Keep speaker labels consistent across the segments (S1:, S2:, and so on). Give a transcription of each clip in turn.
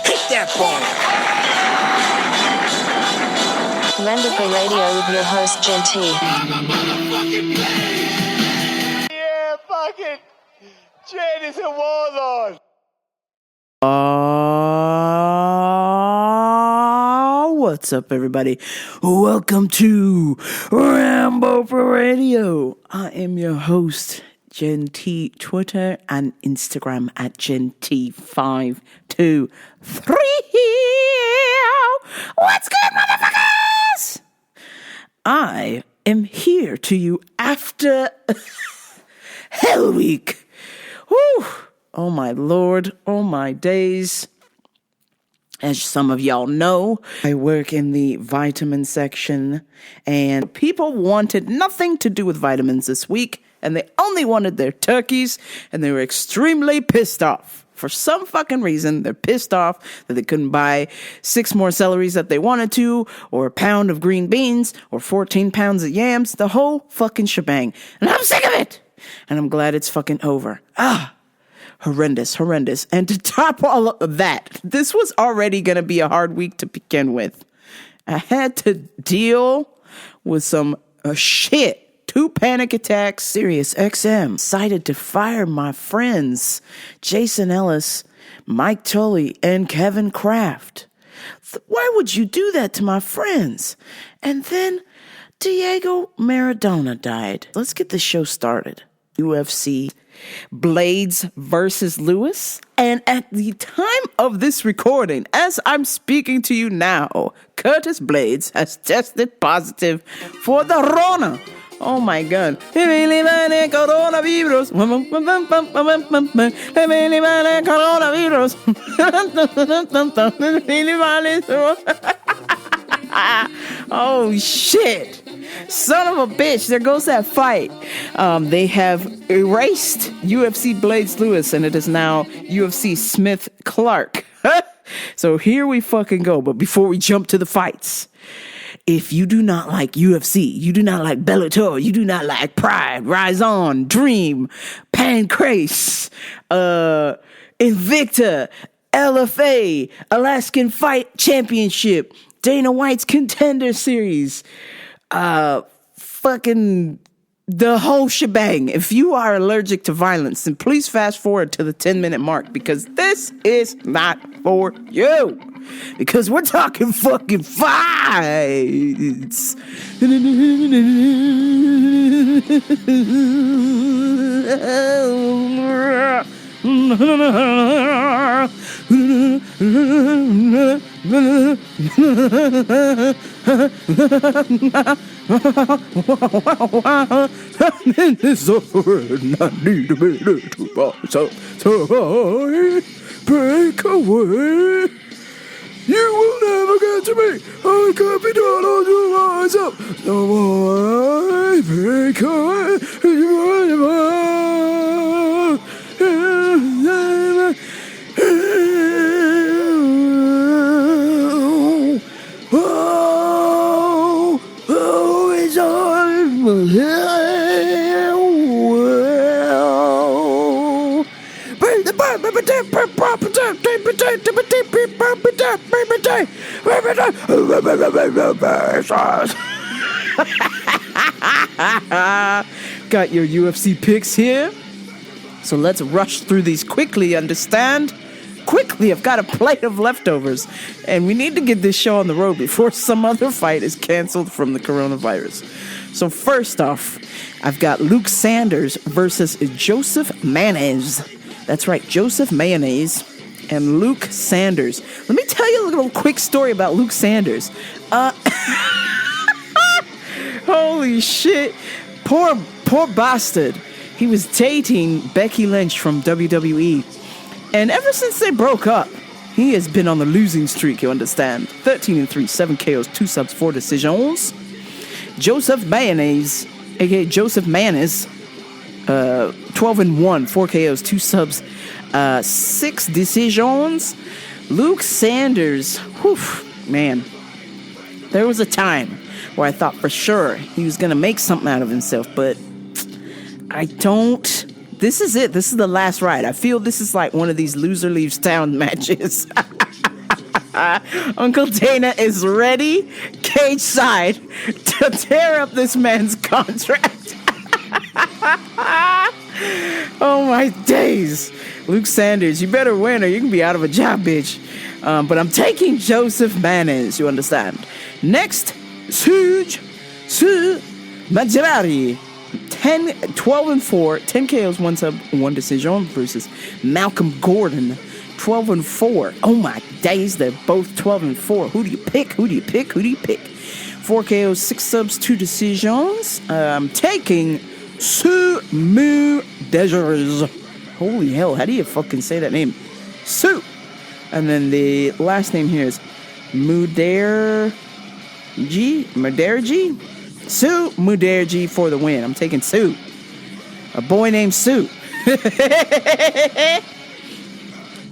S1: Hit that ball.
S2: Mandatory Radio with your host, Jen T.
S3: Yeah, fucking Jen is a warlord.
S4: What's up, everybody? Welcome to Rambo for Radio. I am your host, Jen T. Twitter and Instagram at GenT523. What's good, motherfuckers? I am here to you after Hell Week. Whew. Oh my Lord, oh my days. As some of y'all know, I work in the vitamin section, and people wanted nothing to do with vitamins this week, and they only wanted their turkeys, and they were extremely pissed off. For some fucking reason, they're pissed off that they couldn't buy 6 more celeries that they wanted to, or a pound of green beans, or 14 pounds of yams, the whole fucking shebang. And I'm sick of it! And I'm glad it's fucking over. Horrendous. And to top all of that, this was already going to be a hard week to begin with. I had to deal with some shit. 2 panic attacks. Sirius XM decided to fire my friends, Jason Ellis, Mike Tully, and Kevin Kraft. Why would you do that to my friends? And then Diego Maradona died. Let's get the show started. UFC Blades versus Lewis. And at the time of this recording, as I'm speaking to you now, Curtis Blades has tested positive for the Rona. Oh my God. Coronavirus. Oh shit. Son of a bitch, there goes that fight. They have erased UFC Blades Lewis, and it is now UFC Smith Clark. So here we fucking go. But before we jump to the fights, if you do not like UFC, you do not like Bellator, you do not like Pride, Rise On, Dream, Pancrase, Invicta, LFA, Alaskan Fight Championship, Dana White's Contender Series, fucking the whole shebang. If you are allergic to violence, then please fast forward to the 10-minute mark, because this is not for you. Because we're talking fucking fights. Break away. You will never get to me. I can't be done on your eyes up. No more. Break away. It's on. Got your UFC picks here. So let's rush through these quickly, understand? Quickly, I've got a plate of leftovers. And we need to get this show on the road before some other fight is canceled from the coronavirus. So first off, I've got Luke Sanders versus Joseph Mayonnaise. That's right, Joseph Mayonnaise and Luke Sanders. Let me tell you a little quick story about Luke Sanders. Holy shit. Poor bastard. He was dating Becky Lynch from WWE. And ever since they broke up, he has been on the losing streak, you understand. 13-3, 7 KOs, 2 subs, 4 decisions. Joseph Mayonnaise, aka Joseph Mayonnaise, 12-1, 4 KOs, 2 subs, 6 decisions. Luke Sanders, whew, man. There was a time where I thought for sure he was going to make something out of himself, but I don't this is it. This is the last ride. I feel this is like one of these loser leaves town matches. Uncle Dana is ready, cage side, to tear up this man's contract. Oh my days. Luke Sanders, you better win or you can be out of a job, bitch. But I'm taking Joseph Manes, you understand. Next, Suj Majari. 12-4, 10 KOs, 1 sub, 1 decision versus Malcolm Gordon, 12-4. Oh my days, they're both 12-4. Who do you pick? 4 KOs, 6 subs, 2 decisions. I'm taking Sumu Dejers. Holy hell, how do you fucking say that name? Su. And then the last name here is Muderji. Sue Muderji for the win. I'm taking Sue. A boy named Sue.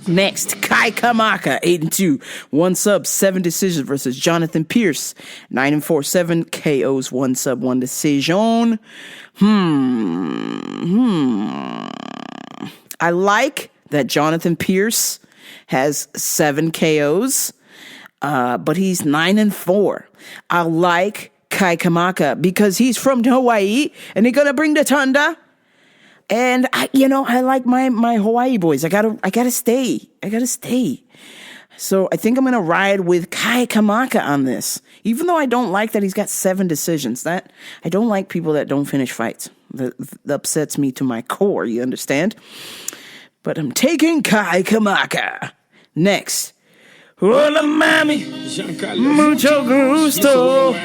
S4: Next, Kai Kamaka, 8-2, 1 sub, 7 decisions versus Jonathan Pierce, 9-4, 7 KOs, 1 sub, 1 decision. I like that Jonathan Pierce has 7 KOs, but he's 9-4. I like Kai Kamaka because he's from Hawaii and they're gonna bring the thunder. And I like my Hawaii boys. I gotta stay. So I think I'm gonna ride with Kai Kamaka on this, even though I don't like that he's got 7 decisions. That I don't like people that don't finish fights. That upsets me to my core. You understand? But I'm taking Kai Kamaka. Next, hola mami, mucho gusto.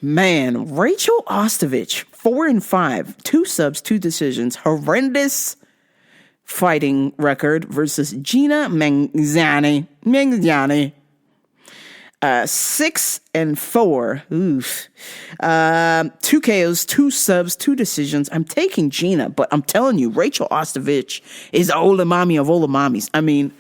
S4: Man, Rachel Ostovich, 4-5, 2 subs, 2 decisions, horrendous fighting record versus Gina Mangiani, 6-4, oof, 2 KOs, 2 subs, 2 decisions. I'm taking Gina, but I'm telling you, Rachel Ostovich is the old mommy of all the mommies. I mean,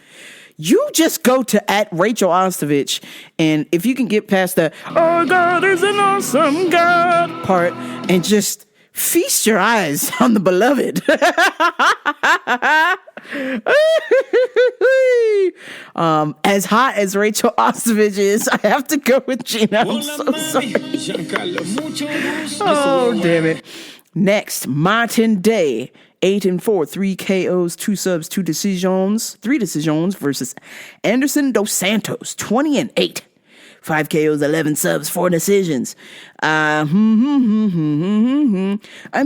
S4: you just go to @Rachel Ostovich, and if you can get past the "Oh God is an awesome God" part, and just feast your eyes on the beloved. As hot as Rachel Ostovich is, I have to go with Gina. I'm so sorry. Oh, damn it. Next, Martin Day. 8-4, 3 KOs, 2 subs, 3 decisions versus Anderson Dos Santos, 20-8, 5 KOs, 11 subs, 4 decisions. I'm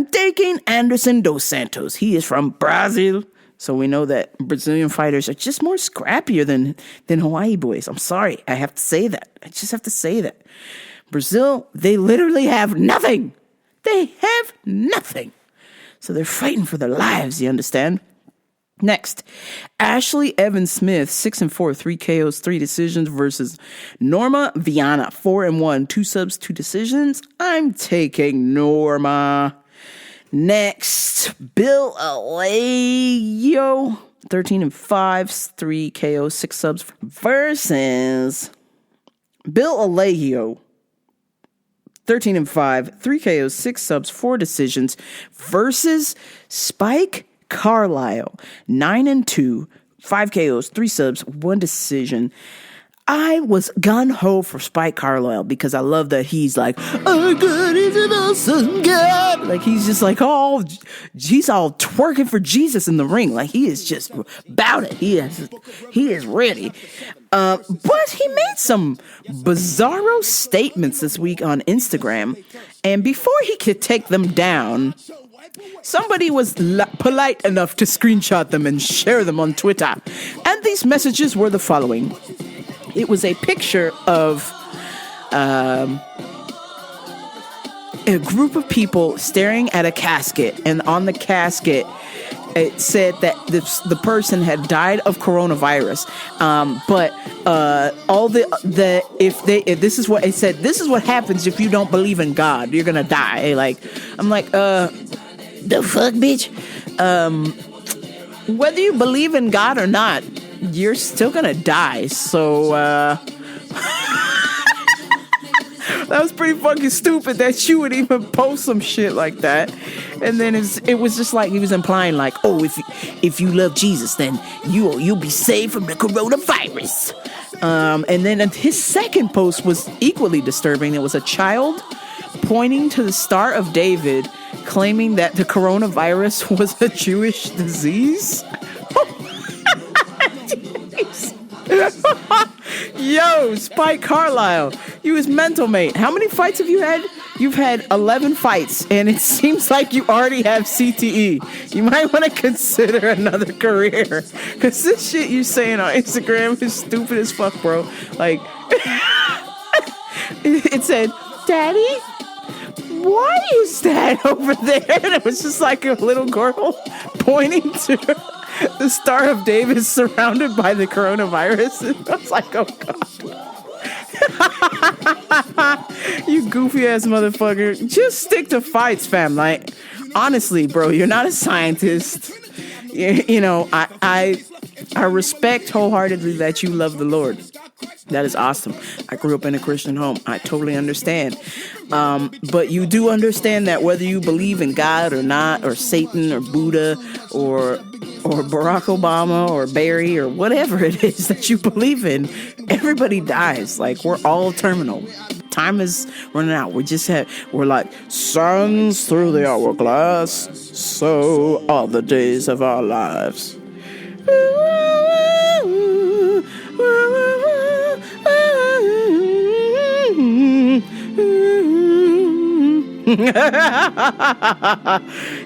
S4: taking Anderson Dos Santos. He is from Brazil, so we know that Brazilian fighters are just more scrappier than Hawaii boys. I'm sorry, I have to say that. I just have to say that. Brazil, they literally have nothing. So they're fighting for their lives, you understand? Next, Ashley Evans Smith, 6-4, 3 KOs, 3 decisions versus Norma Viana, 4-1, 2 subs, 2 decisions. I'm taking Norma. Next, Bill Alejo, 13-5, 3 KOs, 6 subs versus Bill Alejo. 13-5, 3 KOs, 6 subs, 4 decisions versus Spike Carlisle, 9-2, 5 KOs, 3 subs, 1 decision. I was gung-ho for Spike Carlisle because I love that he's like, "Oh God, he's an awesome God." Like he's just like, he's all twerking for Jesus in the ring. Like he is just about it. He is ready. But he made some bizarro statements this week on Instagram, and before he could take them down, somebody was polite enough to screenshot them and share them on Twitter. And these messages were the following. It was a picture of a group of people staring at a casket, and on the casket it said that the person had died of coronavirus, but this is what it said. This is what happens if you don't believe in God. You're gonna die. I'm like, the fuck, bitch. Whether you believe in God or not, you're still gonna die. So That was pretty fucking stupid that you would even post some shit like that. And then it was just like he was implying like, oh, if you love Jesus, then you'll be saved from the coronavirus. And then his second post was equally disturbing. It was a child pointing to the Star of David, claiming that the coronavirus was a Jewish disease. Yo, Spike Carlisle, you was mental, mate. How many fights have you had? You've had 11 fights, and it seems like you already have CTE. You might want to consider another career, because this shit you saying on Instagram is stupid as fuck, bro. Like, it said, Daddy, what is that over there? And it was just like a little girl pointing to the Star of David surrounded by the coronavirus. And I was like, oh, God. You goofy ass motherfucker. Just stick to fights, fam. Like, honestly, bro, you're not a scientist. You know, I respect wholeheartedly that you love the Lord. That is awesome. I grew up in a Christian home. I totally understand. But you do understand that whether you believe in God or not, or Satan or Buddha or Barack Obama or Barry or whatever it is that you believe in, everybody dies. Like, we're all terminal. Time is running out. We're like suns through the hourglass. So are the days of our lives.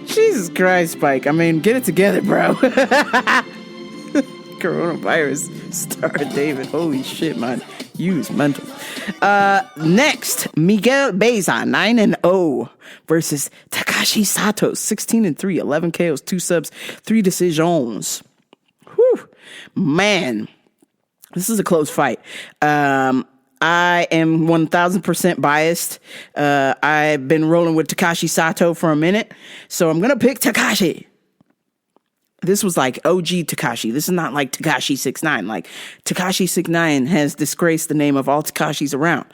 S4: Jesus Christ, Spike. I mean, get it together, bro. Coronavirus, Star David. Holy shit, man. You is mental. Next, Miguel Beza, 9-0 versus Takashi Sato, 16-3, 11 KOs, 2 subs, 3 decisions. Whew. Man, this is a close fight. I am 1000% biased. I've been rolling with Takashi Sato for a minute, so I'm gonna pick Takashi. This was like OG Takashi. This is not like Tekashi 6ix9ine. Like, Tekashi 6ix9ine has disgraced the name of all Tekashis around.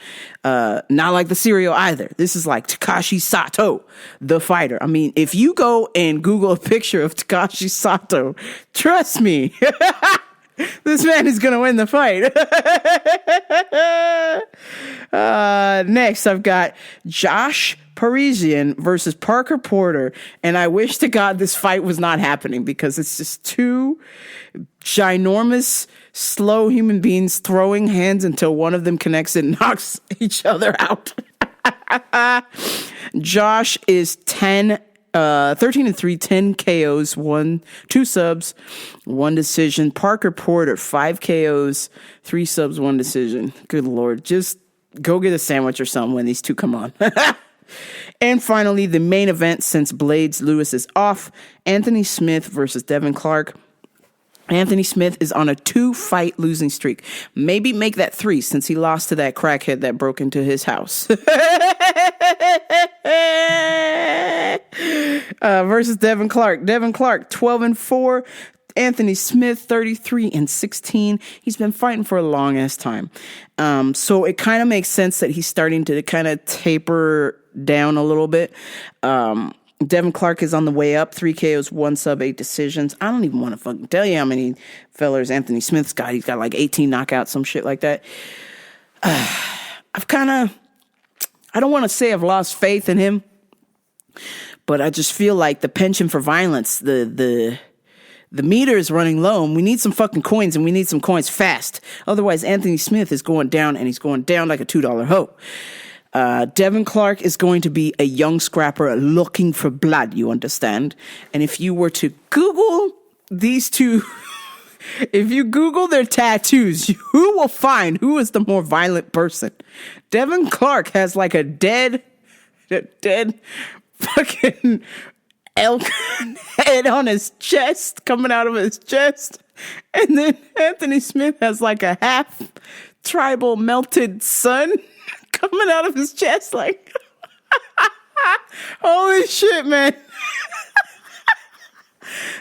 S4: Not like the cereal either. This is like Takashi Sato, the fighter. I mean, if you go and Google a picture of Takashi Sato, trust me, this man is going to win the fight. Next, I've got Josh Parisian versus Parker Porter. And I wish to God this fight was not happening, because it's just two ginormous, slow human beings throwing hands until one of them connects and knocks each other out. Josh is 13-3, 10 KOs, 2 subs, 1 decision. Parker Porter, 5 KOs, 3 subs, 1 decision. Good Lord. Just go get a sandwich or something when these two come on. And finally, the main event, since Blades Lewis is off, Anthony Smith versus Devin Clark. Anthony Smith is on a 2-fight losing streak. Maybe make that 3, since he lost to that crackhead that broke into his house. Versus Devin Clark. Devin Clark, 12-4. Anthony Smith, 33-16. He's been fighting for a long ass time. So it kind of makes sense that he's starting to kind of taper down a little bit. Devin Clark is on the way up, 3 KOs, 1 sub, 8 decisions. I don't even want to fucking tell you how many fellers Anthony Smith's got. He's got like 18 knockouts, some shit like that. I don't want to say I've lost faith in him, but I just feel like the penchant for violence, the meter is running low, and we need some fucking coins, and we need some coins fast. Otherwise, Anthony Smith is going down, and he's going down like a $2 hoe. Devin Clark is going to be a young scrapper looking for blood, you understand? And if you were to Google these two, if you Google their tattoos, who will find who is the more violent person? Devin Clark has like a dead fucking elk head on his chest, coming out of his chest. And then Anthony Smith has like a half tribal melted sun coming out of his chest, like, holy shit, man.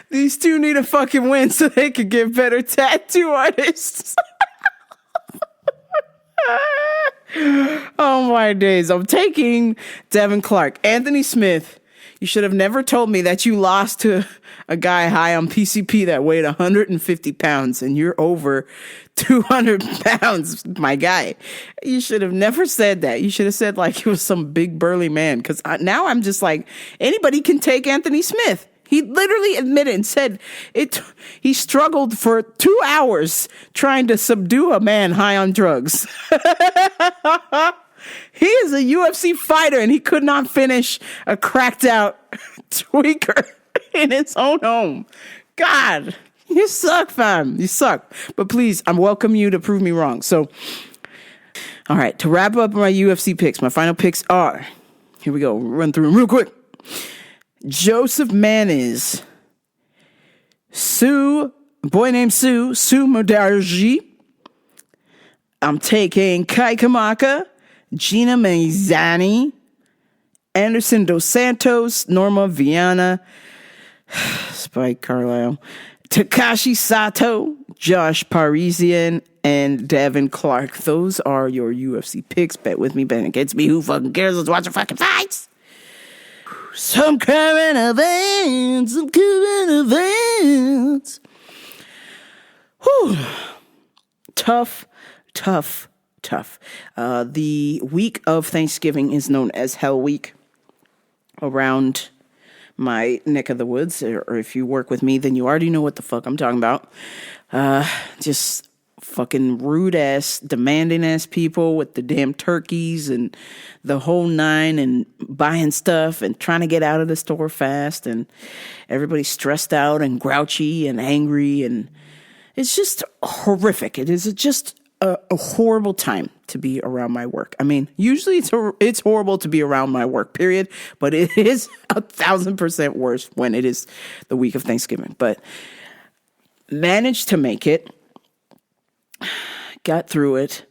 S4: These two need a fucking win so they could get better tattoo artists. Oh my days. I'm taking Devin Clark. Anthony Smith, you should have never told me that you lost to a guy high on PCP that weighed 150 pounds and you're over 200 pounds, my guy. You should have never said that. You should have said like he was some big burly man, because now I'm just like, anybody can take Anthony Smith. He literally admitted and said he struggled for 2 hours trying to subdue a man high on drugs. He is a UFC fighter and he could not finish a cracked out tweaker in his own home. God, you suck, fam. You suck. But please, I welcome you to prove me wrong. So, all right, to wrap up my UFC picks, my final picks are, here we go, run through them real quick. Joseph Manis, boy named Sue Mudarji. I'm taking Kai Kamaka, Gina Maizani, Anderson Dos Santos, Norma Viana, Spike Carlisle, Takashi Sato, Josh Parisian, and Devin Clark. Those are your UFC picks. Bet with me, bet against me. Who fucking cares? Let's watch the fucking fights. Some current events. Whew. Tough. The week of Thanksgiving is known as Hell Week around my neck of the woods. Or if you work with me, then you already know what the fuck I'm talking about. Just fucking rude ass, demanding ass people with the damn turkeys and the whole nine, and buying stuff and trying to get out of the store fast, and everybody's stressed out and grouchy and angry, and it's just horrific. It is just a horrible time to be around my work. I mean, usually it's horrible to be around my work, period, but it is 1,000% worse when it is the week of Thanksgiving. But managed to make it. Got through it.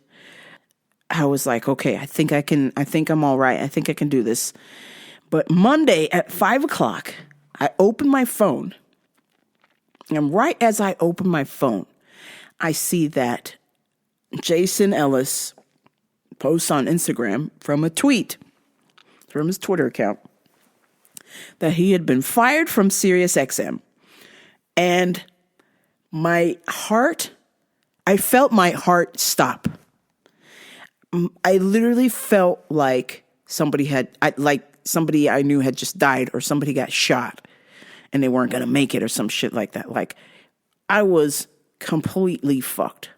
S4: I was like, okay, I think I'm all right. I think I can do this. But Monday at 5:00, I opened my phone. And right as I open my phone, I see that Jason Ellis posts on Instagram from a tweet from his Twitter account that he had been fired from SiriusXM. And I felt my heart stop. I literally felt like somebody I knew had just died, or somebody got shot and they weren't going to make it, or some shit like that. Like, I was completely fucked.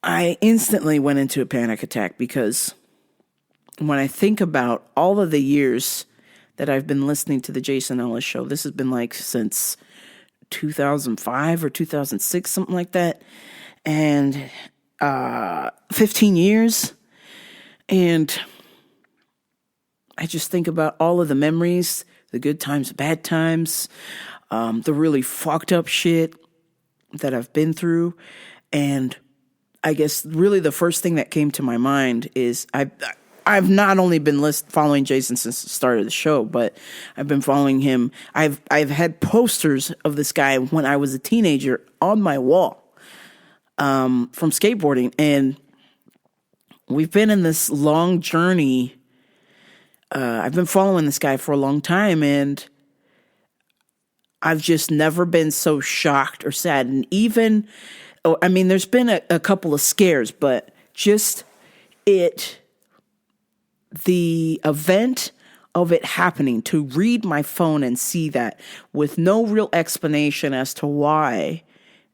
S4: I instantly went into a panic attack, because when I think about all of the years that I've been listening to the Jason Ellis show, this has been like since 2005 or 2006, something like that. And 15 years. And I just think about all of the memories, the good times, the bad times, the really fucked up shit that I've been through. And I guess really the first thing that came to my mind is I've not only been following Jason since the start of the show, but I've been following him. I've had posters of this guy when I was a teenager on my wall from skateboarding, and we've been in this long journey. I've been following this guy for a long time, and I've just never been so shocked or sad. And even, I mean, there's been a couple of scares, but just the event of it happening, to read my phone and see that with no real explanation as to why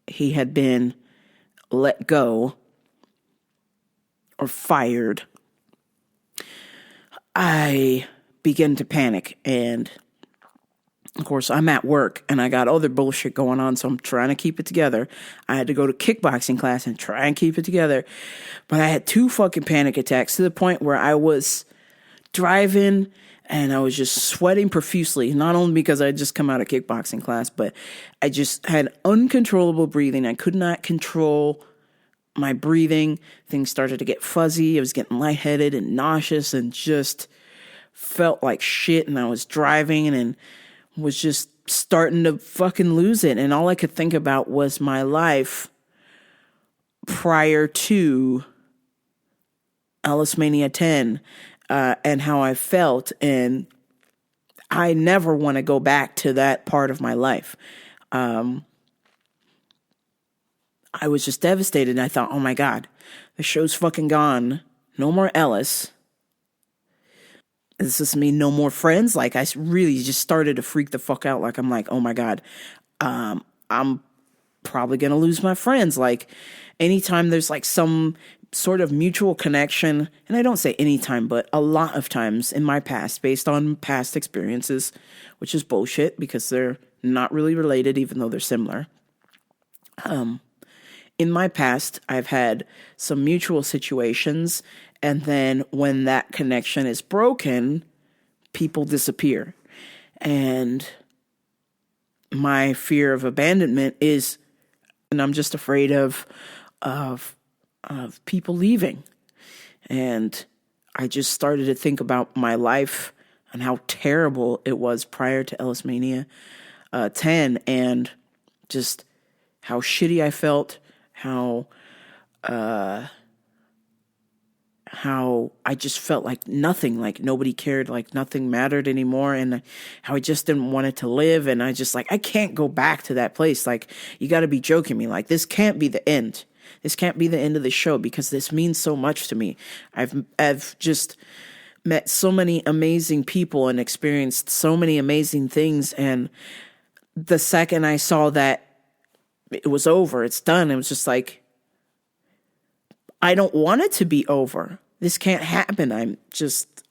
S4: he had been let go or fired, I began to panic. And of course, I'm at work and I got other bullshit going on, so I'm trying to keep it together. I had to go to kickboxing class and try and keep it together. But I had 2 fucking panic attacks, to the point where I was driving and I was just sweating profusely, not only because I had just come out of kickboxing class, but I just had uncontrollable breathing. I could not control my breathing. Things started to get fuzzy. I was getting lightheaded and nauseous and just felt like shit. And I was driving and was just starting to fucking lose it. And all I could think about was my life prior to Ellis Mania 10 and how I felt. And I never want to go back to that part of my life. I was just devastated. And I thought, oh my God, the show's fucking gone. No more Ellis. Does this mean no more friends? Like, I really just started to freak the fuck out. Like, I'm like, oh my God, I'm probably going to lose my friends. Like, anytime there's like some sort of mutual connection, and I don't say anytime, but a lot of times in my past, based on past experiences, which is bullshit because they're not really related, even though they're similar. In my past, I've had some mutual situations, and then when that connection is broken, people disappear. And my fear of abandonment is, and I'm just afraid of people leaving. And I just started to think about my life and how terrible it was prior to Ellis Mania 10, and just how shitty I felt, how I just felt like nothing, like nobody cared, like nothing mattered anymore, and how I just didn't want it to live. And I just like, I can't go back to that place. Like, you got to be joking me. Like, this can't be the end. This can't be the end of the show because this means so much to me. I've just met so many amazing people and experienced so many amazing things. And the second I saw that it was over, it's done, it was just like, I don't want it to be over. This can't happen. I'm just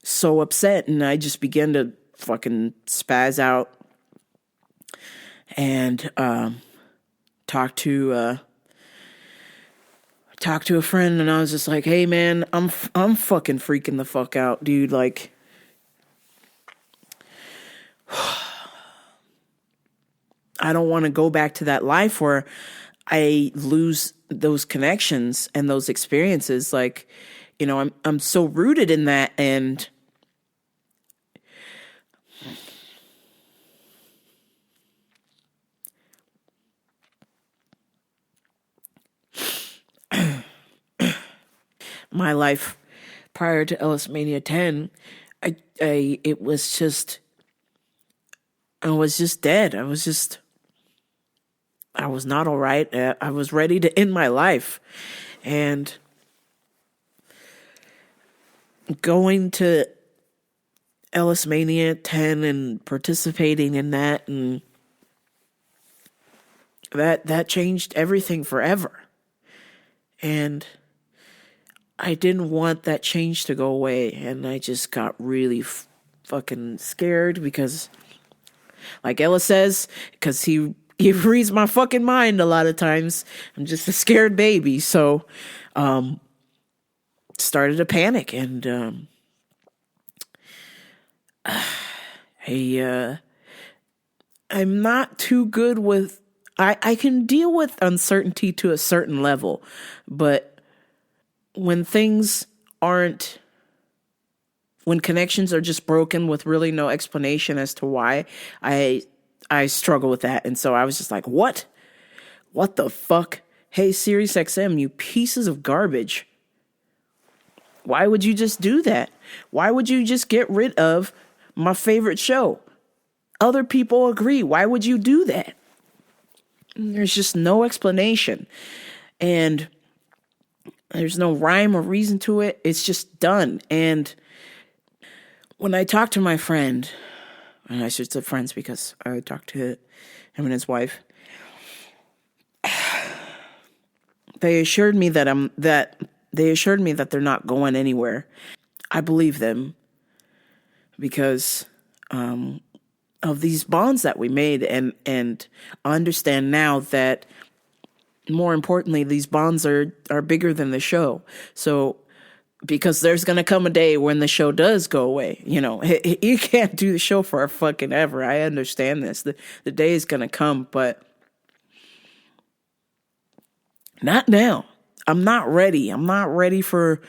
S4: so upset. And I just began to fucking spaz out and talk to a friend. And I was just like, hey man, I'm fucking freaking the fuck out, dude. Like, I don't want to go back to that life where I lose those connections and those experiences. Like, you know, I'm so rooted in that. And my life prior to Ellis Mania 10, I was just dead. I was not all right. I was ready to end my life. And going to Ellis Mania 10 and participating in that, and that changed everything forever. And I didn't want that change to go away. And I just got really fucking scared because, like Ella says, because he reads my fucking mind a lot of times. I'm just a scared baby. So, started to panic, and, I'm not too good with, I can deal with uncertainty to a certain level, but when things aren't, when connections are just broken with really no explanation as to why, I struggle with that. And so I was just like, what the fuck? Hey, SiriusXM, you pieces of garbage. Why would you just do that? Why would you just get rid of my favorite show? Other people agree. Why would you do that? There's just no explanation. And there's no rhyme or reason to it. It's just done. And when I talked to my friend, and I should say friends because I talked to him and his wife, they assured me that they're not going anywhere. I believe them because of these bonds that we made, and understand now that, more importantly, these bonds are bigger than the show. So, because there's going to come a day when the show does go away. You know, you can't do the show for fucking ever. I understand this. The day is going to come, but not now. I'm not ready. I'm not ready for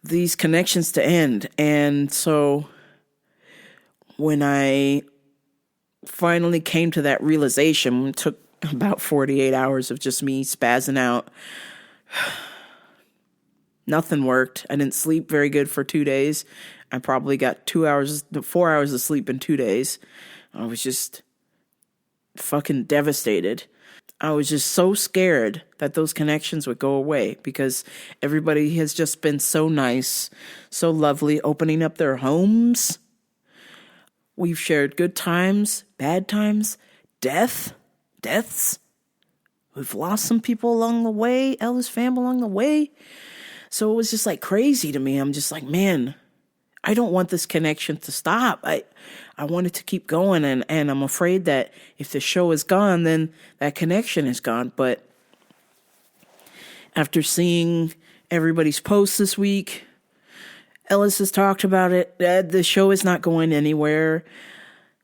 S4: these connections to end. And so when I finally came to that realization. It took about 48 hours of just me spazzing out. Nothing worked. I didn't sleep very good for 2 days. I probably got 4 hours of sleep in 2 days. I was just fucking devastated. I was just so scared that those connections would go away because everybody has just been so nice, so lovely, opening up their homes. We've shared good times, bad times, deaths. We've lost some people along the way, Ellis fam along the way. So it was just like crazy to me. I'm just like, man, I don't want this connection to stop. I want it to keep going. And I'm afraid that if the show is gone, then that connection is gone. But after seeing everybody's posts this week, Ellis has talked about it. The show is not going anywhere.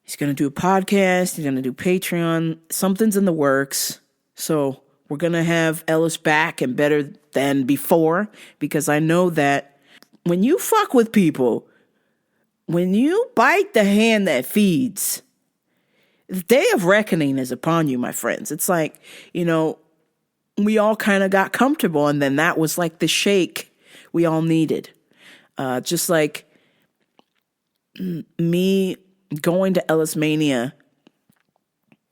S4: He's going to do a podcast. He's going to do Patreon. Something's in the works. So we're going to have Ellis back and better than before, because I know that when you fuck with people, when you bite the hand that feeds, the day of reckoning is upon you, my friends. It's like, we all kind of got comfortable, and then that was like the shake we all needed. Just like me going to Ellis Mania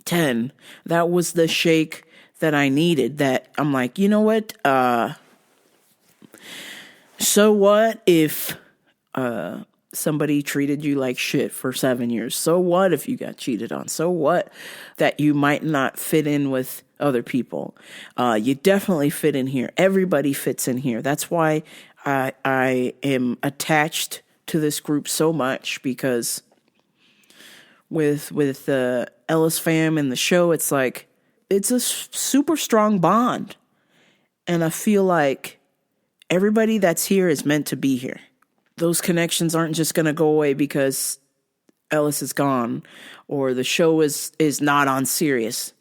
S4: 10, that was the shake that I needed, that I'm like, you know what? So what if somebody treated you like shit for 7 years? So what if you got cheated on? So what that you might not fit in with other people? You definitely fit in here. Everybody fits in here. That's why I am attached to this group so much, because with the Ellis fam and the show, it's like, it's a super strong bond. And I feel like everybody that's here is meant to be here. Those connections aren't just going to go away because Ellis is gone or the show is not on Sirius.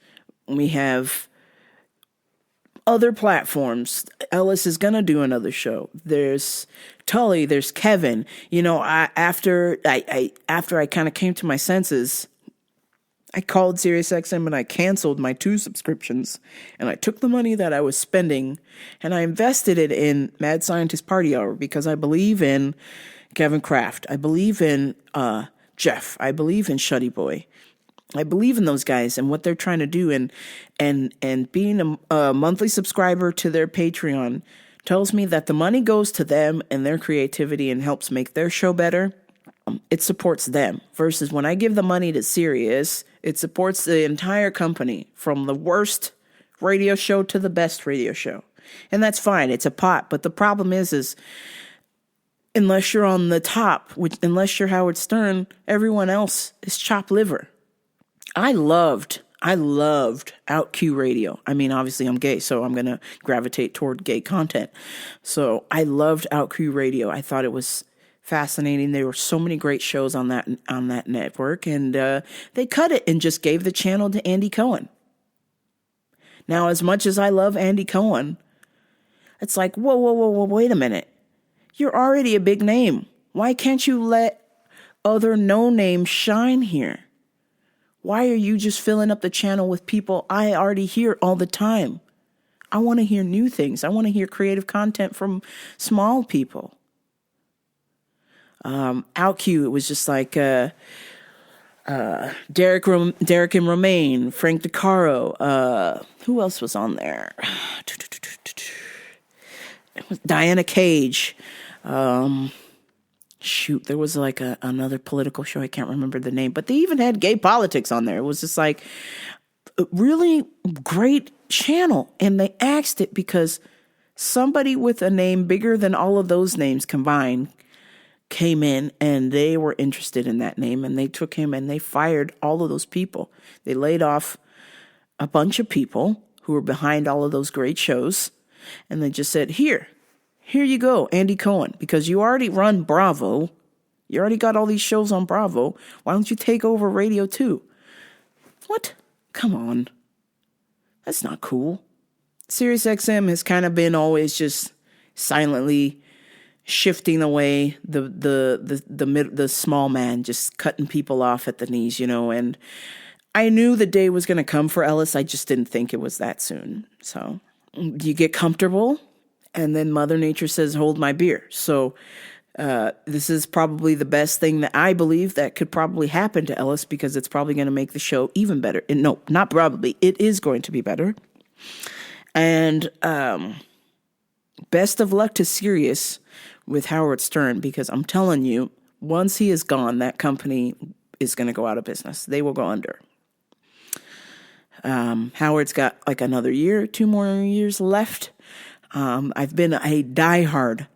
S4: We have other platforms. Ellis is going to do another show. There's Tully, there's Kevin. After I kind of came to my senses, I called SiriusXM and I canceled my 2 subscriptions, and I took the money that I was spending and I invested it in Mad Scientist Party Hour, because I believe in Kevin Kraft. I believe in Jeff. I believe in Shuddy Boy. I believe in those guys and what they're trying to do, and being a monthly subscriber to their Patreon tells me that the money goes to them and their creativity and helps make their show better. It supports them, versus when I give the money to Sirius, it supports the entire company, from the worst radio show to the best radio show. And that's fine. It's a pot. But the problem is unless you're on the top, unless you're Howard Stern, everyone else is chopped liver. I loved Out Q Radio. I mean, obviously I'm gay, so I'm going to gravitate toward gay content. So I loved Out Q Radio. I thought it was fascinating. There were so many great shows on that network, and they cut it and just gave the channel to Andy Cohen. Now, as much as I love Andy Cohen, it's like, whoa, wait a minute. You're already a big name. Why can't you let other no names shine here? Why are you just filling up the channel with people I already hear all the time? I want to hear new things. I want to hear creative content from small people. OutQ, it was just like Derek and Romaine, Frank DeCaro. Who else was on there? It was Diana Cage. There was like another political show. I can't remember the name, but they even had gay politics on there. It was just like a really great channel. And they axed it because somebody with a name bigger than all of those names combined came in and they were interested in that name, and they took him and they fired all of those people. They laid off a bunch of people who were behind all of those great shows, and they just said, here you go, Andy Cohen, because you already run Bravo. You already got all these shows on Bravo. Why don't you take over Radio 2? What? Come on. That's not cool. SiriusXM has kind of been always just silently shifting away the small man, just cutting people off at the knees, and I knew the day was going to come for Ellis. I just didn't think it was that soon. So you get comfortable, and then Mother Nature says, hold my beer. So this is probably the best thing that I believe that could probably happen to Ellis, because it's probably going to make the show even better. And no, not probably. It is going to be better. And best of luck to Sirius with Howard Stern, because I'm telling you, once he is gone, that company is going to go out of business. They will go under. Howard's got like another year, 2 more years left. I've been a diehard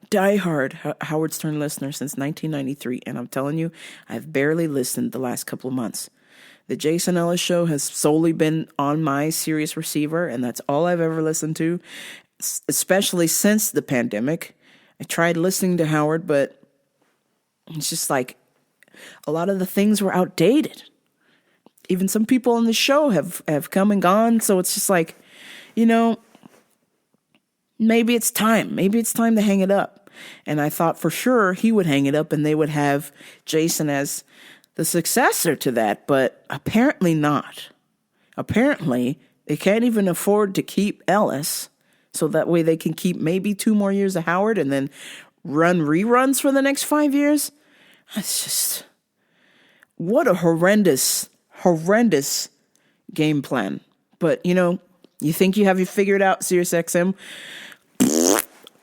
S4: Howard Stern listener since 1993, and I'm telling you, I've barely listened the last couple of months. The Jason Ellis Show has solely been on my Sirius receiver, and that's all I've ever listened to, especially since the pandemic. I tried listening to Howard, but it's just like a lot of the things were outdated. Even some people on the show have come and gone, so it's just like, maybe it's time. Maybe it's time to hang it up. And I thought for sure he would hang it up and they would have Jason as the successor to that, but apparently not. Apparently, they can't even afford to keep Ellis, so that way they can keep maybe 2 more years of Howard and then run reruns for the next 5 years. That's just, what a horrendous game plan. But, you think you have you figured out, SiriusXM?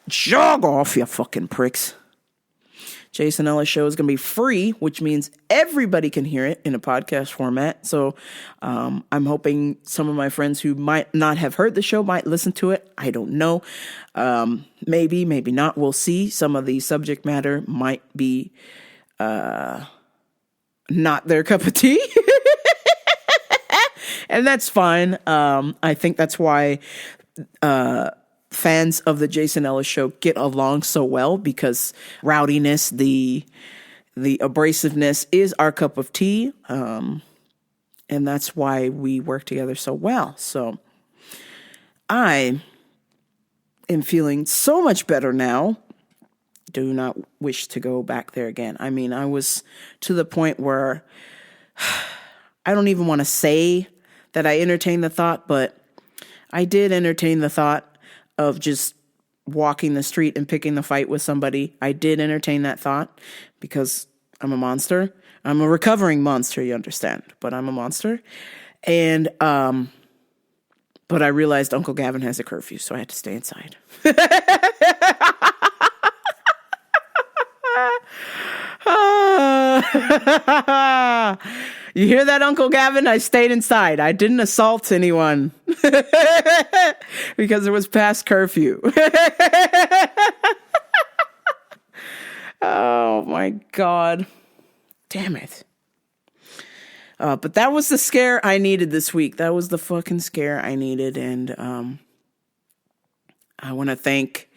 S4: Jog off, you fucking pricks. Jason Ellis Show is going to be free, which means everybody can hear it in a podcast format. So I'm hoping some of my friends who might not have heard the show might listen to it. I don't know. Maybe not. We'll see. Some of the subject matter might be not their cup of tea. And that's fine. I think that's why fans of the Jason Ellis Show get along so well, because rowdiness, the abrasiveness is our cup of tea. And that's why we work together so well. So I am feeling so much better now. Do not wish to go back there again. I mean, I was to the point where I don't even want to say that I entertained the thought, but I did entertain the thought of just walking the street and picking the fight with somebody. I did entertain that thought because I'm a monster. I'm a recovering monster, you understand, but I'm a monster. And, but I realized Uncle Gavin has a curfew, so I had to stay inside. You hear that, Uncle Gavin? I stayed inside. I didn't assault anyone because it was past curfew. Oh my God. Damn it. But that was the scare I needed this week. That was the fucking scare I needed. And I want to thank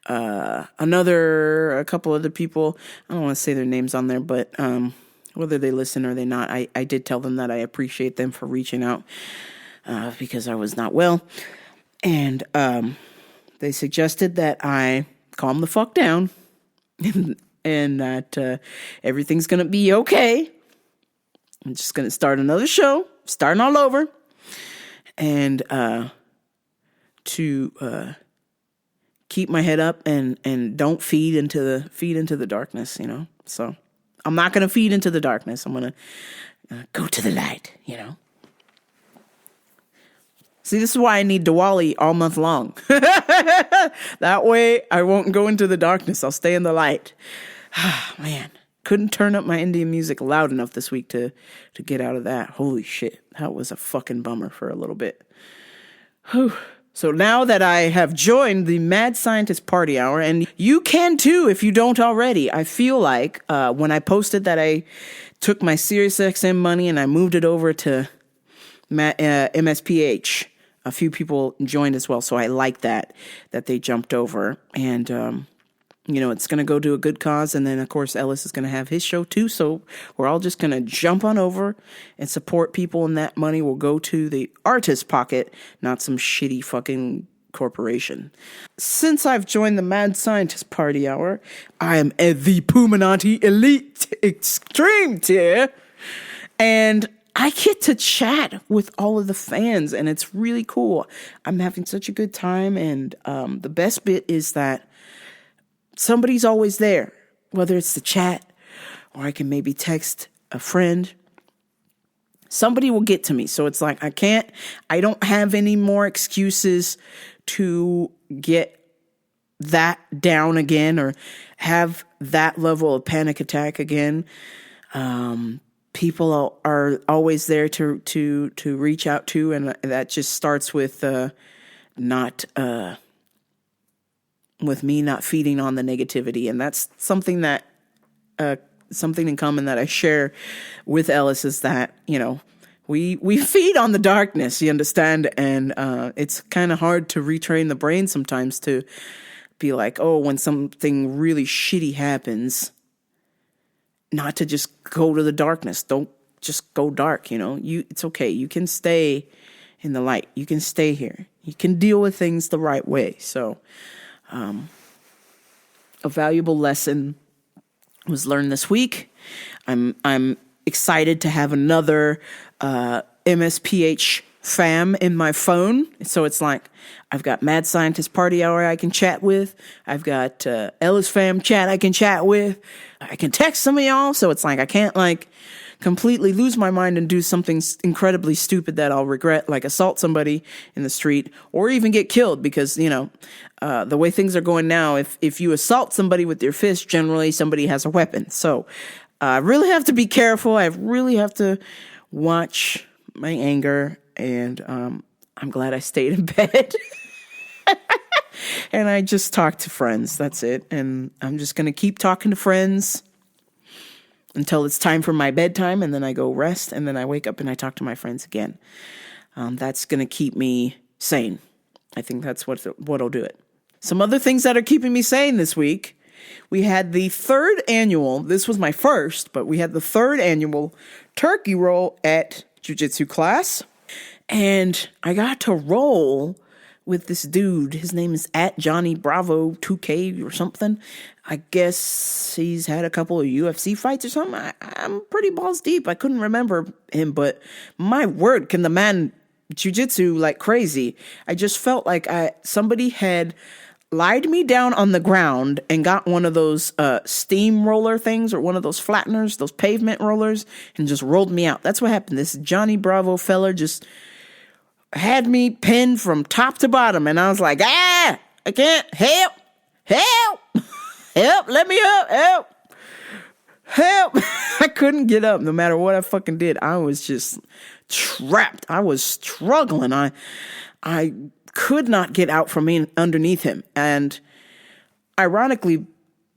S4: a couple other people. I don't want to say their names on there, but whether they listen or they not, I did tell them that I appreciate them for reaching out because I was not well. And they suggested that I calm the fuck down and that everything's going to be okay. I'm just going to start another show, starting all over, and to keep my head up and don't feed into the darkness, So I'm not going to feed into the darkness. I'm going to go to the light, See, this is why I need Diwali all month long. That way I won't go into the darkness. I'll stay in the light. Man, couldn't turn up my Indian music loud enough this week to get out of that. Holy shit. That was a fucking bummer for a little bit. Whew. So now that I have joined the Mad Scientist Party Hour, and you can too if you don't already, I feel like when I posted that I took my SiriusXM money and I moved it over to MSPH, a few people joined as well, so I like that they jumped over. And, it's going to go to a good cause, and then, of course, Ellis is going to have his show too, so we're all just going to jump on over and support people, and that money will go to the artist pocket, not some shitty fucking Corporation. Since I've joined the Mad Scientist Party Hour, I am at the Puminati Elite Extreme tier, and I get to chat with all of the fans, and it's really cool. I'm having such a good time, and the best bit is that somebody's always there, whether it's the chat or I can maybe text a friend. Somebody will get to me. So it's like, I don't have any more excuses to get that down again or have that level of panic attack again. People are always there to reach out to, and that just starts with with me not feeding on the negativity. And that's something that something in common that I share with Ellis is that, we feed on the darkness, you understand? And it's kind of hard to retrain the brain sometimes to be like, oh, when something really shitty happens, not to just go to the darkness. Don't just go dark, it's okay. You can stay in the light. You can stay here. You can deal with things the right way. So, a valuable lesson was learned this week. I'm excited to have another MSPH fam in my phone. So it's like I've got Mad Scientist Party Hour I can chat with. I've got Ellis fam chat I can chat with. I can text some of y'all. So it's like I can't completely lose my mind and do something incredibly stupid that I'll regret, like assault somebody in the street or even get killed because, the way things are going now, if you assault somebody with your fist, generally somebody has a weapon. So I really have to be careful. I really have to watch my anger, and I'm glad I stayed in bed. And I just talked to friends. That's it. And I'm just going to keep talking to friends until it's time for my bedtime, and then I go rest, and then I wake up and I talk to my friends again. That's going to keep me sane. I think that's what'll do it. Some other things that are keeping me sane this week. We had the third annual, this was my first, but we had the third annual turkey roll at jiu-jitsu class. And I got to roll with this dude. His name is @JohnnyBravo2K or something. I guess he's had a couple of UFC fights or something. I'm pretty balls deep. I couldn't remember him, but my word, can the man jiu-jitsu like crazy. I just felt like somebody had lied me down on the ground and got one of those steamroller things or one of those flatteners, those pavement rollers, and just rolled me out. That's what happened. This Johnny Bravo fella just had me pinned from top to bottom, and I was like, I can't, help, let me up, help. I couldn't get up no matter what I fucking did. I was just trapped. I was struggling. I could not get out from underneath him. And ironically,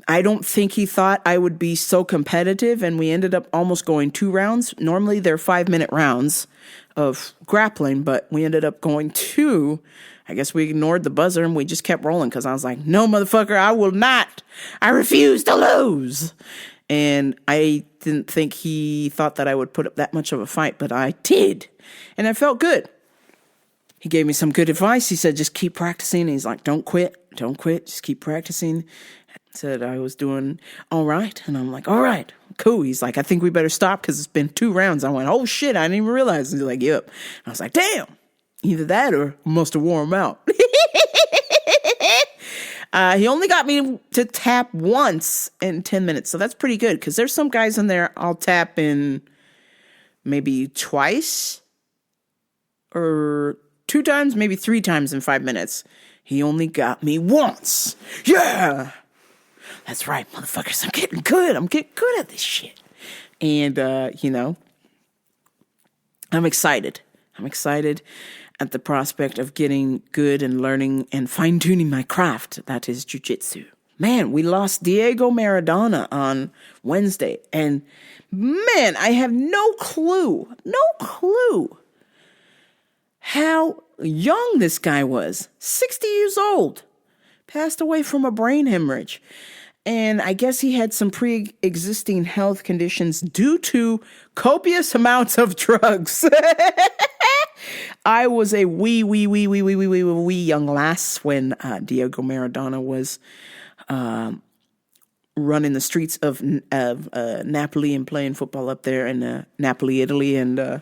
S4: I don't think he thought I would be so competitive, and we ended up almost going 2 rounds. Normally they're 5-minute rounds of grappling, but we ended up going 2. I guess we ignored the buzzer and we just kept rolling because I was like, no, motherfucker, I will not. I refuse to lose. And I didn't think he thought that I would put up that much of a fight, but I did. And I felt good. He gave me some good advice. He said, just keep practicing. He's like, don't quit, just keep practicing. Said I was doing all right. And I'm like, all right, cool. He's like, I think we better stop because it's been 2 rounds. I went, oh shit, I didn't even realize. He's like, yep. I was like, damn, either that or must have worn him out. He only got me to tap once in 10 minutes. So that's pretty good because there's some guys in there I'll tap in maybe twice or 2 times, maybe 3 times in 5 minutes. He only got me once. Yeah. That's right, motherfuckers. I'm getting good. I'm getting good at this shit. And, I'm excited. I'm excited at the prospect of getting good and learning and fine-tuning my craft. That is jiu-jitsu. Man, we lost Diego Maradona on Wednesday. And, man, I have no clue how young this guy was. 60 years old. Passed away from a brain hemorrhage. And I guess he had some pre-existing health conditions due to copious amounts of drugs. I was a wee young lass when Diego Maradona was running the streets of Napoli and playing football up there in Napoli, Italy. And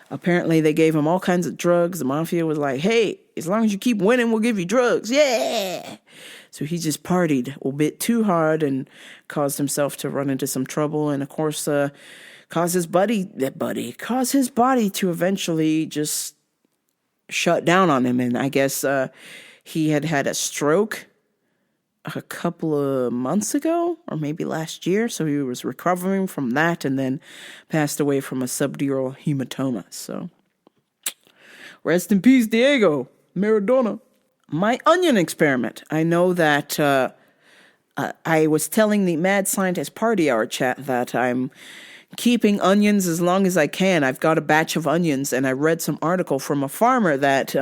S4: apparently they gave him all kinds of drugs. The mafia was like, hey, as long as you keep winning, we'll give you drugs. Yeah. So he just partied a bit too hard and caused himself to run into some trouble. And of course, caused his body to eventually just shut down on him. And I guess he had a stroke a couple of months ago, or maybe last year. So he was recovering from that and then passed away from a subdural hematoma. So rest in peace, Diego Maradona. My onion experiment. I know that I was telling the Mad Scientist Party Hour chat that I'm keeping onions as long as I can. I've got a batch of onions, and I read some article from a farmer that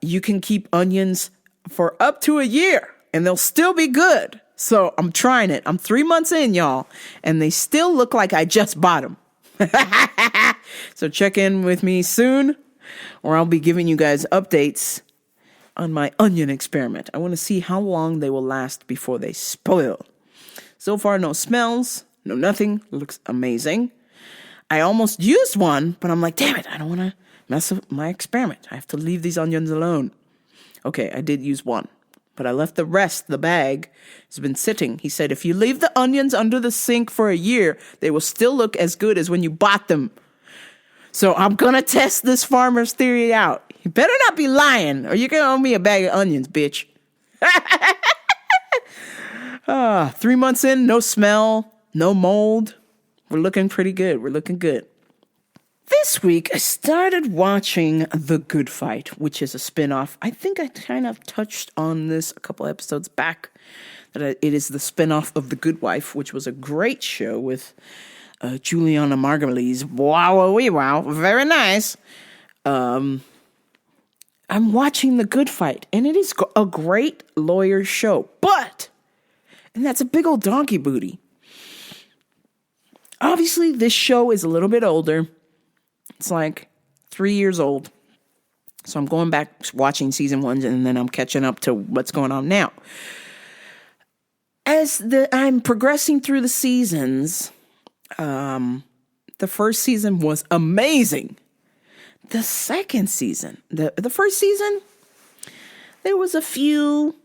S4: you can keep onions for up to a year, and they'll still be good. So I'm trying it. I'm 3 months in, y'all, and they still look like I just bought them. So check in with me soon, or I'll be giving you guys updates on my onion experiment. I want to see how long they will last before they spoil. So far, no smells, no nothing. Looks amazing. I almost used one, but I'm like, damn it, I don't want to mess up my experiment. I have to leave these onions alone. Okay, I did use one, but I left the rest. The bag has been sitting. He said, if you leave the onions under the sink for a year, they will still look as good as when you bought them. So I'm going to test this farmer's theory out. You better not be lying, or you're going to owe me a bag of onions, bitch. 3 months in, no smell, no mold. We're looking pretty good. We're looking good. This week, I started watching The Good Fight, which is a spinoff. I think I kind of touched on this a couple episodes back, that it is the spinoff of The Good Wife, which was a great show with Juliana Margulies. Wow. Very nice. I'm watching The Good Fight, and it is a great lawyer show. And that's a big old donkey booty. Obviously, this show is a little bit older. It's like 3 years old. So I'm going back watching season 1, and then I'm catching up to what's going on now. As I'm progressing through the seasons, the first season was amazing. The second season, the first season, there was a few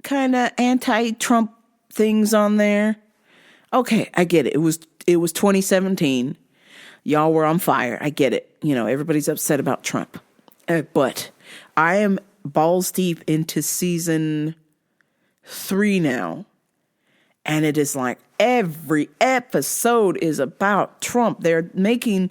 S4: kind of anti-Trump things on there. Okay, I get it. It was 2017. Y'all were on fire. I get it. You know, everybody's upset about Trump. But I am balls deep into season 3 now. And it is like every episode is about Trump. They're making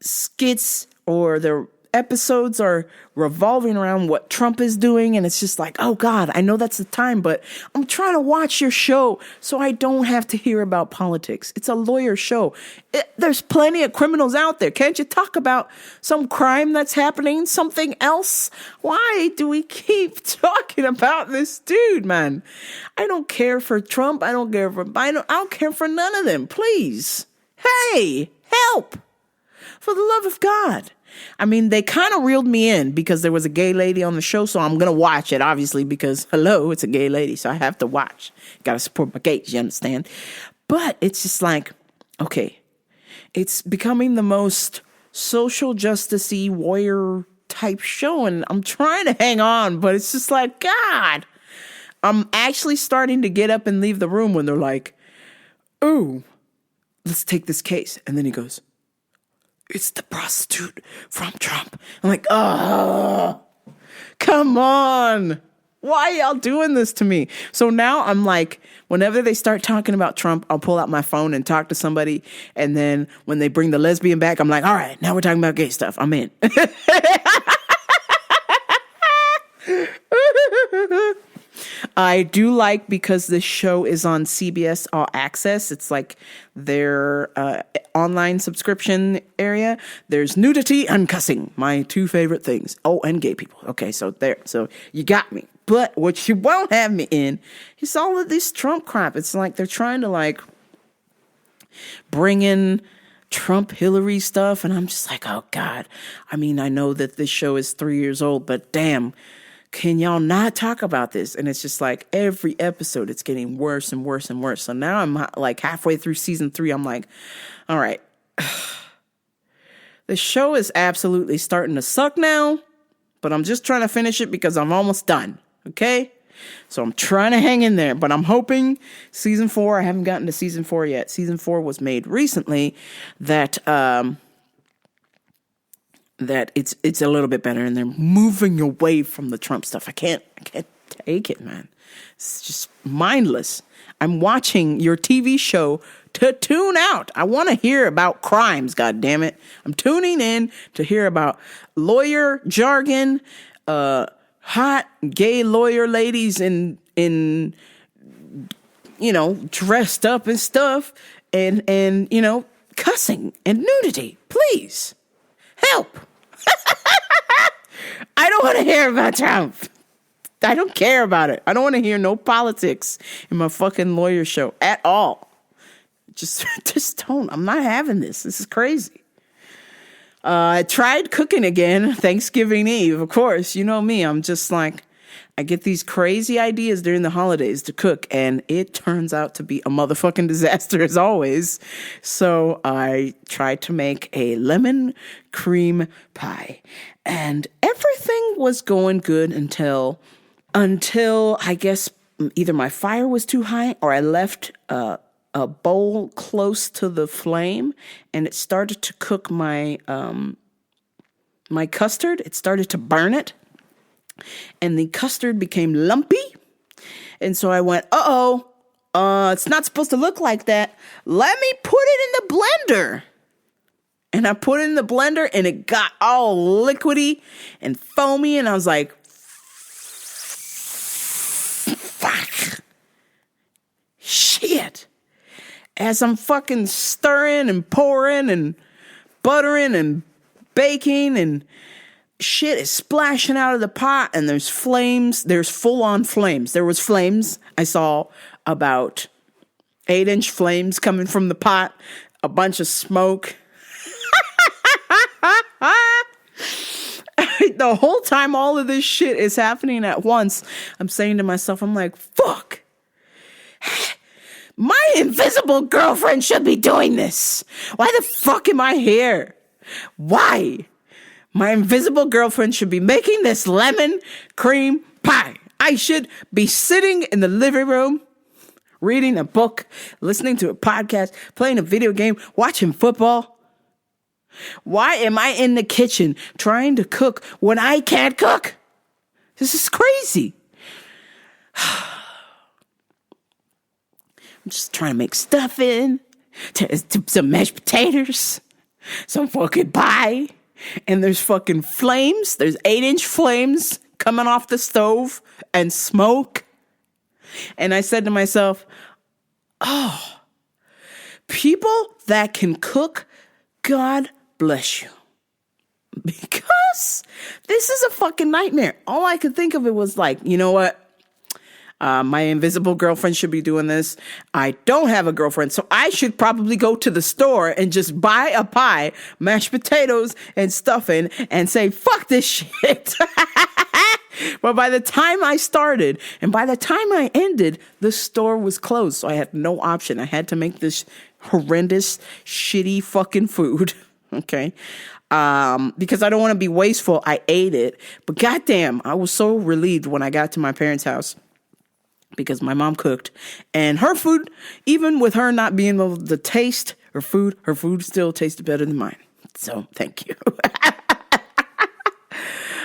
S4: skits, or their episodes are revolving around what Trump is doing. And it's just like, oh God, I know that's the time, but I'm trying to watch your show so I don't have to hear about politics. It's a lawyer show. There's plenty of criminals out there. Can't you talk about some crime that's happening, something else? Why do we keep talking about this dude, man? I don't care for Trump. I don't care for Biden. I don't care for none of them. Please. Hey, help. For the love of God. I mean, they kind of reeled me in because there was a gay lady on the show, so I'm going to watch it, obviously, because, hello, it's a gay lady, so I have to watch. Got to support my gays, you understand? But it's just like, okay, it's becoming the most social justice-y warrior type show, and I'm trying to hang on, but it's just like, God. I'm actually starting to get up and leave the room when they're like, ooh, let's take this case. And then he goes, it's the prostitute from Trump. I'm like, oh, come on. Why y'all doing this to me? So now I'm like, whenever they start talking about Trump, I'll pull out my phone and talk to somebody. And then when they bring the lesbian back, I'm like, all right, now we're talking about gay stuff. I'm in. I do like, because this show is on CBS All Access. It's like their online subscription area. There's nudity and cussing, my 2 favorite things. Oh, and gay people. Okay, so there. So you got me. But what you won't have me in is all of this Trump crap. It's like they're trying to like bring in Trump Hillary stuff, and I'm just like, oh God. I mean, I know that this show is 3 years old, but damn, can y'all not talk about this? And it's just like every episode, it's getting worse and worse and worse. So now I'm like halfway through season 3. I'm like, all right, the show is absolutely starting to suck now, but I'm just trying to finish it because I'm almost done. Okay. So I'm trying to hang in there, but I'm hoping season 4, I haven't gotten to season 4 yet. Season 4 was made recently, that it's a little bit better, and they're moving away from the Trump stuff. I can't take it, man. It's just mindless. I'm watching your TV show to tune out. I want to hear about crimes, God damn it. I'm tuning in to hear about lawyer jargon, hot gay lawyer ladies in dressed up and stuff, and cussing and nudity. Please help. I don't want to hear about Trump. I don't care about it. I don't want to hear no politics in my fucking lawyer show at all. Just don't. I'm not having this. This is crazy. I tried cooking again, Thanksgiving Eve, of course. You know me. I'm just like, I get these crazy ideas during the holidays to cook, and it turns out to be a motherfucking disaster as always. So I tried to make a lemon cream pie, and everything was going good until I guess either my fire was too high or I left a bowl close to the flame, and it started to cook my my custard. It started to burn it, and the custard became lumpy. And so I went, it's not supposed to look like that. Let me put it in the blender. And I put it in the blender, and it got all liquidy and foamy, and I was like, fuck. Shit. As I'm fucking stirring and pouring and buttering and baking, and shit is splashing out of the pot, and there's flames. There's full-on flames. There was flames. I saw about 8-inch flames coming from the pot, a bunch of smoke. The whole time all of this shit is happening at once, I'm saying to myself, I'm like, fuck. My invisible girlfriend should be doing this. Why the fuck am I here? Why? My invisible girlfriend should be making this lemon cream pie. I should be sitting in the living room, reading a book, listening to a podcast, playing a video game, watching football. Why am I in the kitchen trying to cook when I can't cook? This is crazy. I'm just trying to make stuffing, some mashed potatoes, some fucking pie, and there's fucking flames. There's 8-inch flames coming off the stove and smoke. And I said to myself, oh, people that can cook, God bless you. Because this is a fucking nightmare. All I could think of it was like, you know what? My invisible girlfriend should be doing this. I don't have a girlfriend, so I should probably go to the store and just buy a pie, mashed potatoes, and stuffing, and say, fuck this shit. But by the time I started, and by the time I ended, the store was closed, so I had no option. I had to make this horrendous, shitty fucking food, okay? Because I don't want to be wasteful, I ate it. But goddamn, I was so relieved when I got to my parents' house, because my mom cooked, and her food, even with her not being able to taste her food still tasted better than mine. So thank you.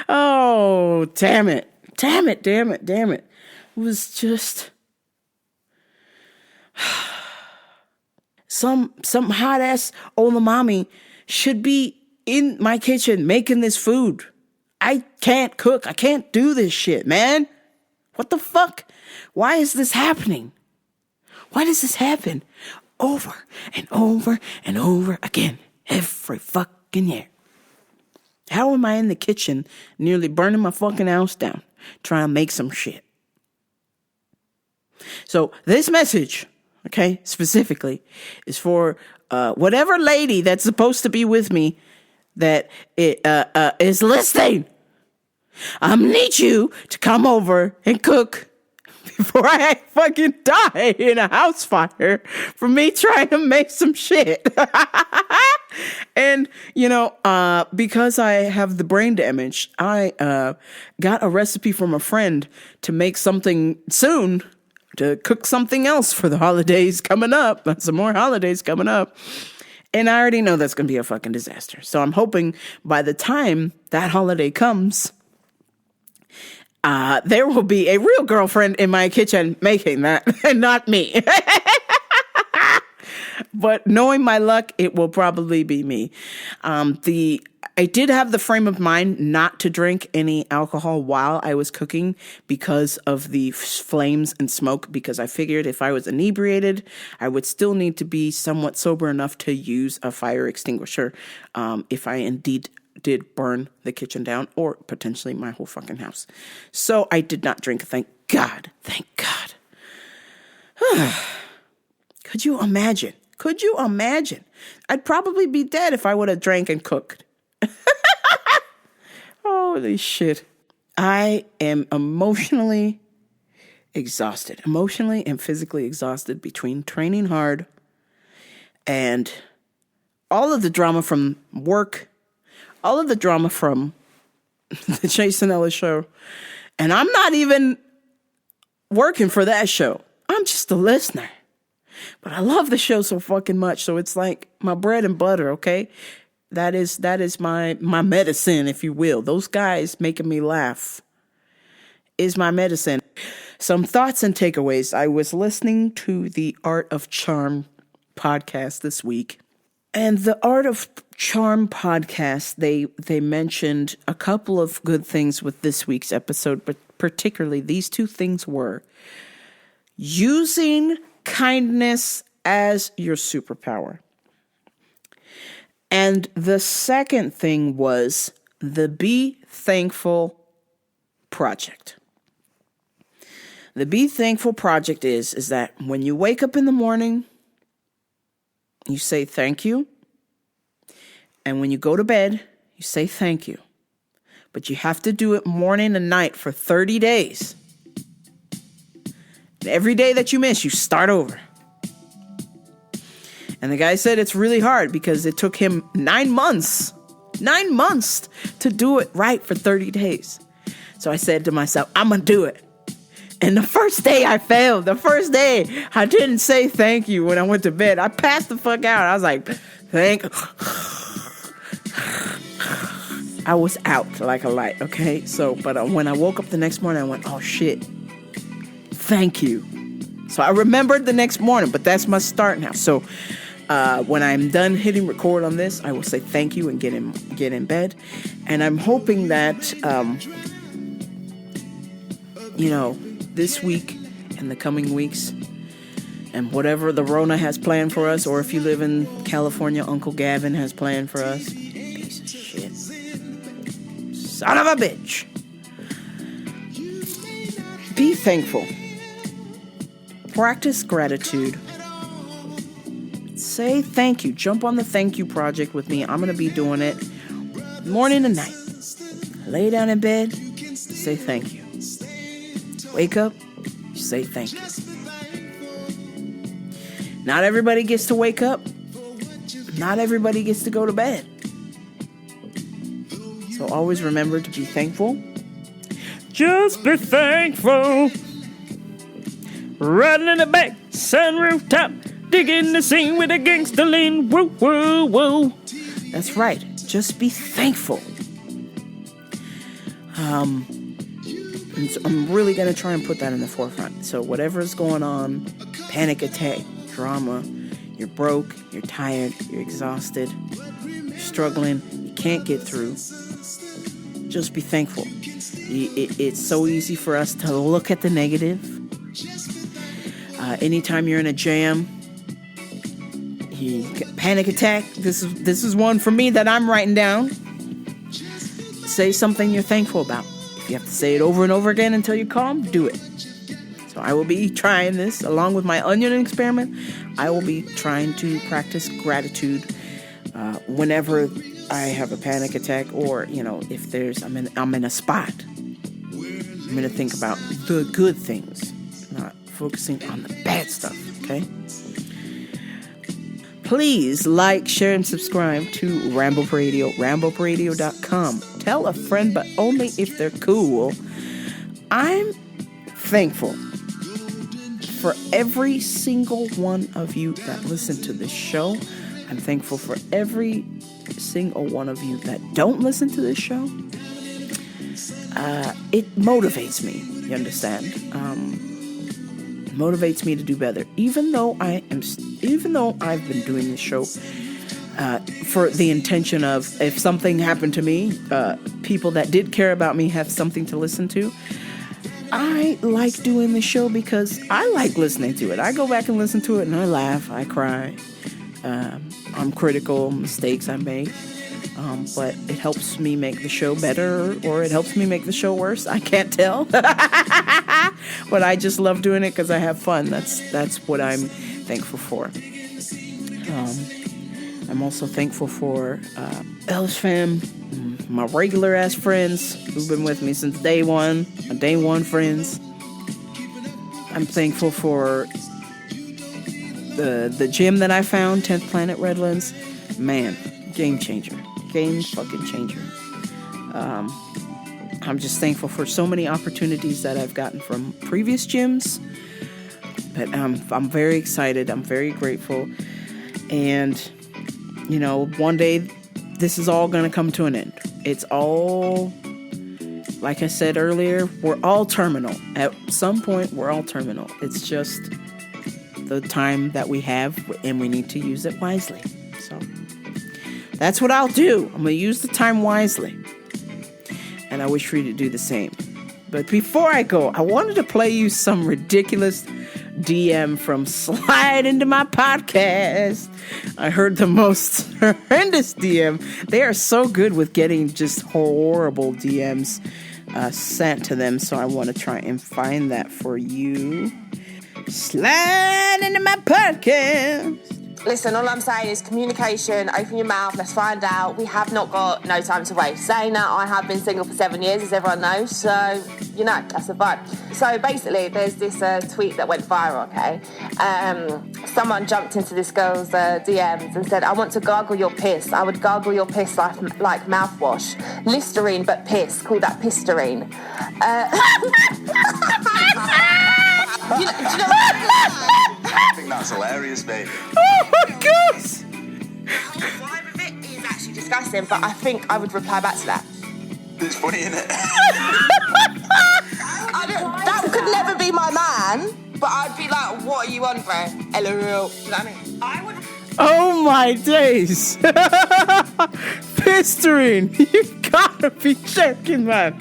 S4: Oh, damn it. It was just some hot ass old mommy should be in my kitchen making this food. I can't cook. I can't do this shit, man. What the fuck? Why is this happening? Why does this happen over and over and over again every fucking year? How am I in the kitchen nearly burning my fucking house down trying to make some shit? So this message, okay, specifically, is for whatever lady that's supposed to be with me that is listening. I need you to come over and cook before I fucking die in a house fire for me trying to make some shit. And, because I have the brain damage, I got a recipe from a friend to make something soon, to cook something else for the holidays coming up. Some more holidays coming up. And I already know that's going to be a fucking disaster. So I'm hoping by the time that holiday comes, there will be a real girlfriend in my kitchen making that, and not me. But knowing my luck, it will probably be me. I did have the frame of mind not to drink any alcohol while I was cooking because of the flames and smoke, because I figured if I was inebriated, I would still need to be somewhat sober enough to use a fire extinguisher if I indeed did burn the kitchen down or potentially my whole fucking house. So I did not drink. Thank God. Thank God. Could you imagine? Could you imagine? I'd probably be dead if I would have drank and cooked. Holy shit. I am emotionally exhausted. Emotionally and physically exhausted between training hard and all of the drama from work, all of the drama from the Jason Ellis show. And I'm not even working for that show. I'm just a listener. But I love the show so fucking much. So it's like my bread and butter, okay? That is my medicine, if you will. Those guys making me laugh is my medicine. Some thoughts and takeaways. I was listening to the Art of Charm podcast this week. And the Art of Charm podcast, they mentioned a couple of good things with this week's episode, but particularly these two things were using kindness as your superpower. And the second thing was the Be Thankful Project. The Be Thankful Project is that when you wake up in the morning, you say thank you. And when you go to bed, you say thank you. But you have to do it morning and night for 30 days. And every day that you miss, you start over. And the guy said it's really hard because it took him 9 months to do it right for 30 days. So I said to myself, I'm going to do it. And the first day I failed. The first day I didn't say thank you when I went to bed. I passed the fuck out. I was like, I was out like a light, okay? So, but when I woke up the next morning, I went, oh shit, thank you. So I remembered the next morning, but that's my start now. So when I'm done hitting record on this, I will say thank you and get in bed. And I'm hoping that, this week and the coming weeks and whatever the Rona has planned for us, or if you live in California, Uncle Gavin has planned for us. Piece of shit. Son of a bitch. Be thankful. Practice gratitude. Say thank you. Jump on the thank you project with me. I'm going to be doing it morning and night. Lay down in bed. Say thank you. Wake up. Say thank you. Not everybody gets to wake up. Not everybody gets to go to bed. So always remember to be thankful. Just be thankful. Riding in the back, sunroof top, digging the scene with a gangster lean. Woo, woo, woo. That's right. Just be thankful. And so I'm really going to try and put that in the forefront. So whatever's going on, panic attack, drama, you're broke, you're tired, you're exhausted, you're struggling, you can't get through, just be thankful. It's so easy for us to look at the negative. Anytime you're in a jam, panic attack, this is one for me that I'm writing down. Say something you're thankful about. If you have to say it over and over again until you're calm, do it. So I will be trying this along with my onion experiment. I will be trying to practice gratitude whenever I have a panic attack, or if I'm in a spot. I'm going to think about the good things, not focusing on the bad stuff. Okay. Please like, share, and subscribe to Rambo Radio, RamboRadio.com. Tell a friend, but only if they're cool. I'm thankful for every single one of you that listen to this show. I'm thankful for every single one of you that don't listen to this show. It motivates me, you understand? Motivates me to do better. Even though I've been doing this show for the intention of, if something happened to me, people that did care about me have something to listen to. I like doing the show because I like listening to it. I go back and listen to it and I laugh, I cry. I'm critical, mistakes I make. But it helps me make the show better, or it helps me make the show worse. I can't tell. But I just love doing it because I have fun. That's what I'm thankful for. I'm also thankful for Ellis fam, my regular ass friends who've been with me since day one, my day one friends. I'm thankful for the gym that I found, 10th Planet Redlands. Man, game changer. Game fucking changer. I'm just thankful for so many opportunities that I've gotten from previous gyms. But I'm very excited. I'm very grateful. And, one day this is all going to come to an end. It's all, like I said earlier, we're all terminal. At some point, we're all terminal. It's just the time that we have, and we need to use it wisely. So that's what I'll do. I'm going to use the time wisely. And I wish for you to do the same. But before I go, I wanted to play you some ridiculous DM from Slide Into My Podcast. I heard the most horrendous DM. They are so good with getting just horrible DMs sent to them. So I want to try and find that for you. Slide into my podcast.
S5: Listen, all I'm saying is communication, open your mouth, let's find out. We have not got no time to waste. Saying that, I have been single for 7 years, as everyone knows, so, that's a vibe. So basically, there's this tweet that went viral, okay? Someone jumped into this girl's DMs and said, I want to gargle your piss. I would gargle your piss like mouthwash. Listerine, but piss. Call that Pisterine. Do you know
S6: I think that's hilarious, baby.
S4: Oh my gosh!
S5: the vibe of it is actually disgusting, but I think I would reply back to that.
S6: It's funny, isn't it?
S5: That could never be my man, but I'd be like, what are you on, bro? LOL. You know what I mean? I would.
S4: Oh my days! Pisterine! You gotta be joking, man!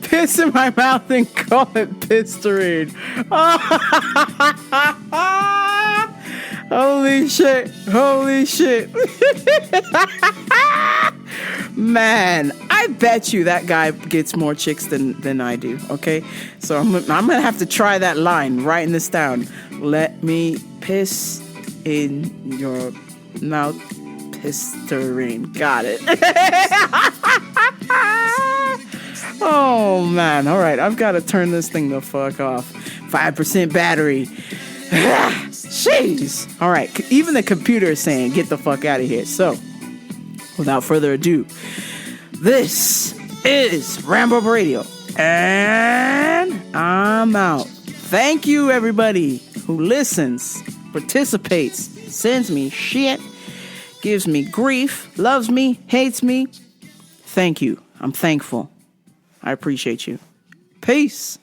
S4: Piss in my mouth and call it Pisterine. Holy shit. Holy shit. Man, I bet you that guy gets more chicks than I do, okay? So I'm gonna have to try that line, writing this down. Let me piss in your mouth, Pisterine. Got it. Oh, man. All right. I've got to turn this thing the fuck off. 5% battery. Jeez. All right. Even the computer is saying, get the fuck out of here. So, without further ado, this is Rambo Radio. And I'm out. Thank you, everybody who listens, participates, sends me shit, gives me grief, loves me, hates me. Thank you. I'm thankful. I appreciate you. Peace.